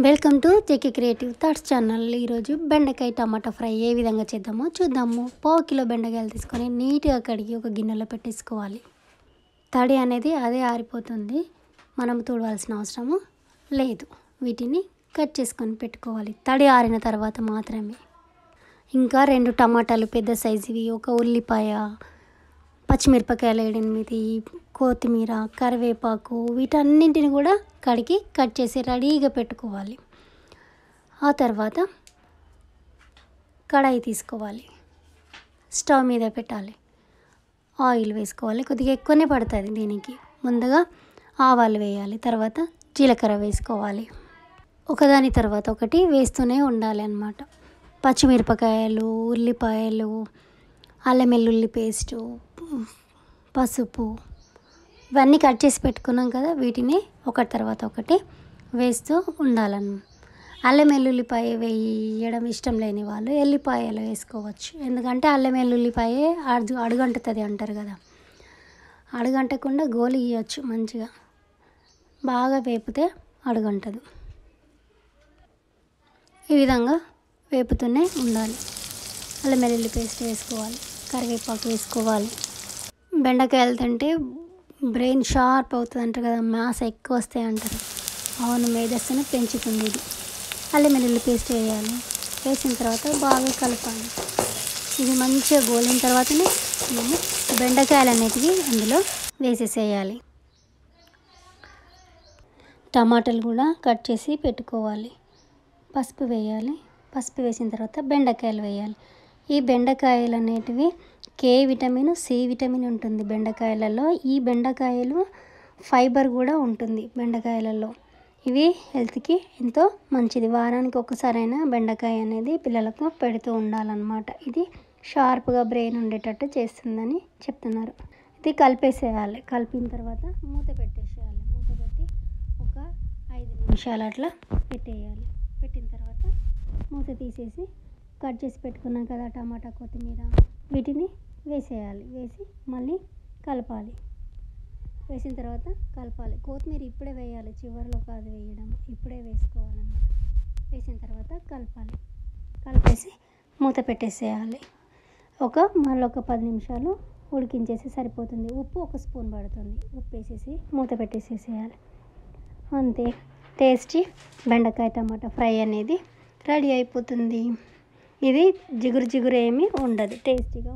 Welcome to JK creative thoughts channel. ఈరోజు బెండకాయ tomato fry ఏ విధంగా చేద్దామో చూద్దాము. 1/2 కిలో బెండకాయలు తీసుకొని నీట్గా కడిగి ఒక గిన్నెలో పెట్టేసుకోవాలి. తడి అనేది అదే ఆరిపోతుంది, మనం తుడవాల్సిన అవసరము లేదు. వీటిని కట్ చేసుకొని పెట్టుకోవాలి తడి ఆరిన తర్వాత మాత్రమే. ఇంకా 2 టమాటాలు పెద్ద సైజువి, ఒక ఉల్లిపాయ, పచ్చిమిరపకాయలు 8, కొత్తిమీర, కరివేపాకు, వీటన్నింటిని కూడా కడిగి కట్ చేసి రెడీగా పెట్టుకోవాలి. ఆ తర్వాత కడాయి తీసుకోవాలి, స్టవ్ మీద పెట్టాలి, ఆయిల్ వేసుకోవాలి. కొద్దిగా ఎక్కువనే పడుతుంది దీనికి. ముందుగా ఆవాలు వేయాలి, తర్వాత జీలకర్ర వేసుకోవాలి. ఒకదాని తర్వాత ఒకటి వేస్తూనే ఉండాలి అన్నమాట. పచ్చిమిరపకాయలు, ఉల్లిపాయలు, అల్లం వెల్లుల్లి పేస్టు, పసుపు, ఇవన్నీ కట్ చేసి పెట్టుకున్నాం కదా, వీటిని ఒకటి తర్వాత ఒకటి వేస్తూ ఉండాలన్నమాట. అల్లం వెల్లుల్లిపాయ వేయడం ఇష్టం లేని వాళ్ళు ఎల్లిపాయలు వేసుకోవచ్చు. ఎందుకంటే అల్లం వెల్లుల్లిపాయ అడుగంటుతుంది అంటారు కదా, అడుగంటకుండా గోలి ఇవ్వచ్చు. మంచిగా బాగా వేపితే అడుగంటదు. ఈ విధంగా వేపుతూనే ఉండాలి. అల్లం వెల్లుల్లి పేస్ట్ వేసుకోవాలి, కరివేపాకు వేసుకోవాలి. బెండకాయలు తింటే బ్రెయిన్ షార్ప్ అవుతుంది అంటారు కదా, మ్యాథ్స్ ఎక్కువ వస్తాయి అంటారు. అవును, మేధస్సును పెంచుతుంది ఇది. అల్లం వెల్లుల్లి పేస్ట్ వేయాలి. వేసిన తర్వాత బాగా కలపాలి. ఇది మంచిగా గోలిన తర్వాతనే మేము బెండకాయలు అనేటివి అందులో వేసేసేయాలి. టమాటాలు కూడా కట్ చేసి పెట్టుకోవాలి. పసుపు వేయాలి. పసుపు వేసిన తర్వాత బెండకాయలు వేయాలి. ఈ బెండకాయలు అనేటివి కే విటమిన్, సి విటమిన్ ఉంటుంది బెండకాయలలో. ఈ బెండకాయలు ఫైబర్ కూడా ఉంటుంది బెండకాయలలో. ఇవి హెల్త్కి ఎంతో మంచిది. వారానికి ఒకసారైనా బెండకాయ అనేది పిల్లలకు పెడుతూ ఉండాలన్నమాట. ఇది షార్ప్గా బ్రెయిన్ ఉండేటట్టు చేస్తుందని చెప్తున్నారు. ఇది కలిపేసేయాలి. కలిపిన తర్వాత మూత పెట్టేసేయాలి. మూత పెట్టి ఒక 5 నిమిషాలు అట్లా పెట్టేయాలి. పెట్టిన తర్వాత మూత తీసేసి కట్ చేసి పెట్టుకున్నాం కదా టమాటా, కొత్తిమీర, వీటిని వేసేయాలి. వేసి మళ్ళీ కలపాలి. వేసిన తర్వాత కలపాలి. కొత్తిమీర ఇప్పుడే వేయాలి, చివరిలో కాదు వేయడం, ఇప్పుడే వేసుకోవాలన్నమాట. వేసిన తర్వాత కలపాలి. కలిపేసి మూత పెట్టేసేయాలి. మళ్ళీ ఒక 10 నిమిషాలు ఉడికించేసి సరిపోతుంది. ఉప్పు 1 స్పూన్ పడుతుంది. ఉప్పు వేసేసి మూత పెట్టేసేయాలి. అంతే, టేస్టీ బెండకాయ టమాటా ఫ్రై అనేది రెడీ అయిపోతుంది. ఇది జిగురు జిగురు ఏమీ ఉండదు, టేస్టీగా